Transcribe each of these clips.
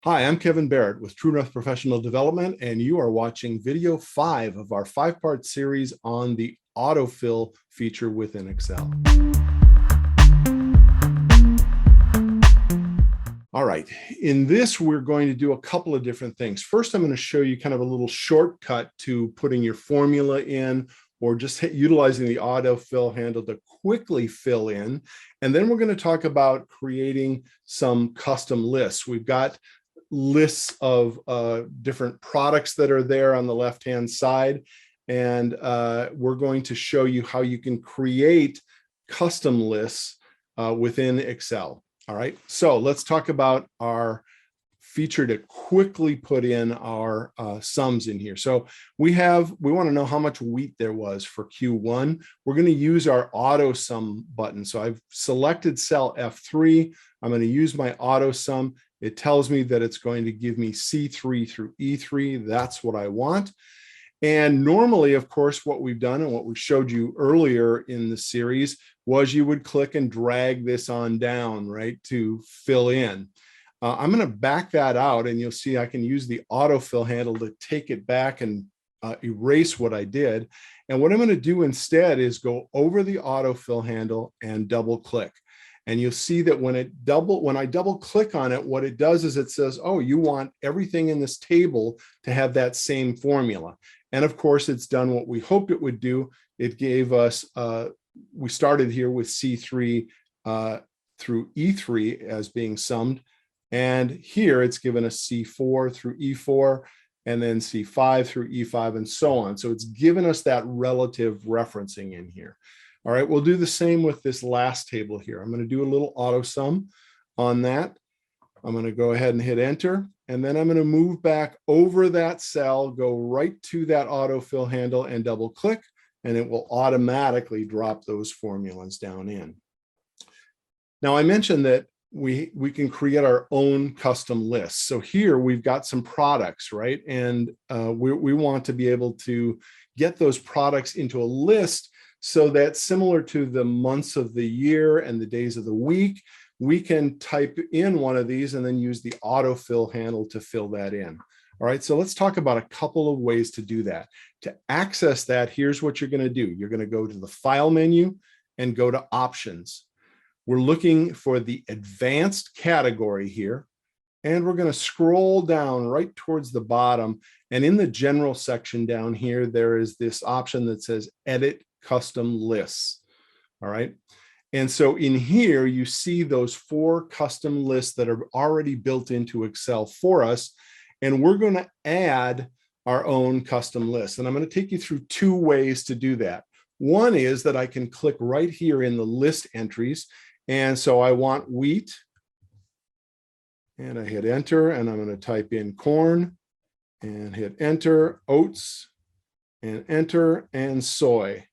Hi, I'm Kevin Barrett with True North Professional Development, and you are watching video 5 of our 5-part series on the AutoFill feature within Excel. All right, in this, we're going to do a couple of different things. First, I'm going to show you kind of a little shortcut to putting your formula in or just utilizing the AutoFill handle to quickly fill in. And then we're going to talk about creating some custom lists. We've got lists of different products that are there on the left-hand side. And we're going to show you how you can create custom lists within Excel. All right, so let's talk about our feature to quickly put in our sums in here. So we want to know how much wheat there was for Q1. We're going to use our AutoSum button. So I've selected cell F3. I'm going to use my AutoSum. It tells me that it's going to give me C3 through E3. That's what I want. And normally, of course, what we've done and what we showed you earlier in the series was you would click and drag this on down, right, to fill in. I'm going to back that out, and you'll see I can use the AutoFill handle to take it back and erase what I did. And what I'm going to do instead is go over the AutoFill handle and double click. And you'll see that when I double click on it, what it does is it says, oh, you want everything in this table to have that same formula. And of course, it's done what we hoped it would do. It gave us, we started here with C3 through E3 as being summed. And here it's given us C4 through E4, and then C5 through E5, and so on. So it's given us that relative referencing in here. All right, we'll do the same with this last table here. I'm going to do a little AutoSum on that. I'm going to go ahead and hit enter, and then I'm going to move back over that cell, go right to that AutoFill handle and double click, and it will automatically drop those formulas down in. Now, I mentioned that we can create our own custom lists. So here we've got some products, right? And we want to be able to get those products into a list so that, similar to the months of the year and the days of the week, we can type in one of these and then use the AutoFill handle to fill that in. All right, so let's talk about a couple of ways to do that. To access that, here's what you're going to do. You're going to go to the File menu and go to Options. We're looking for the Advanced category here, and we're going to scroll down right towards the bottom. And in the General section down here, there is this option that says Edit Custom Lists. All right. And so in here, you see those 4 custom lists that are already built into Excel for us. And we're going to add our own custom list. And I'm going to take you through 2 ways to do that. One is that I can click right here in the list entries. And so I want wheat. And I hit enter, and I'm going to type in corn and hit enter, oats, and enter, and soy.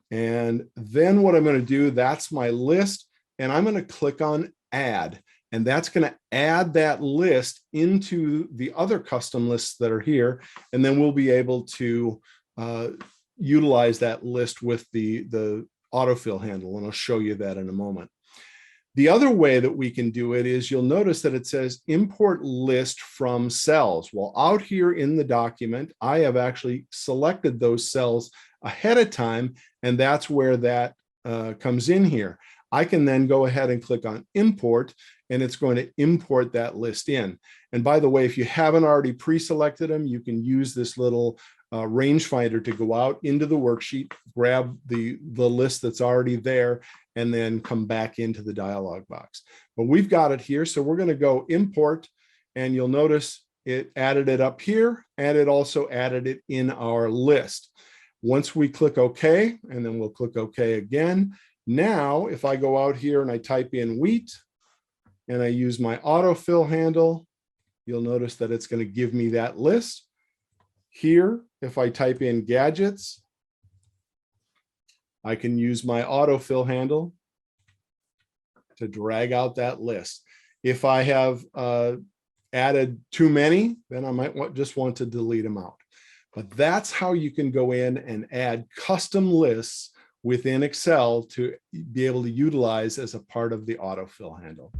And then what I'm going to do, that's my list, and I'm going to click on add, and that's going to add that list into the other custom lists that are here. And then we'll be able to utilize that list with the AutoFill handle, and I'll show you that in a moment. The other way that we can do it is, you'll notice that it says import list from cells. Well, out here in the document, I have actually selected those cells ahead of time, and that's where that comes in here. I can then go ahead and click on import, and it's going to import that list in. And by the way, if you haven't already pre-selected them, you can use this little rangefinder to go out into the worksheet, grab the list that's already there, and then come back into the dialog box. But we've got it here, so we're going to go import, and you'll notice it added it up here, and it also added it in our list. Once we click OK, and then we'll click OK again. Now, if I go out here and I type in wheat, and I use my AutoFill handle, you'll notice that it's going to give me that list. Here, if I type in gadgets, I can use my AutoFill handle to drag out that list. If I have added too many, then I might just want to delete them out. But that's how you can go in and add custom lists within Excel to be able to utilize as a part of the AutoFill handle.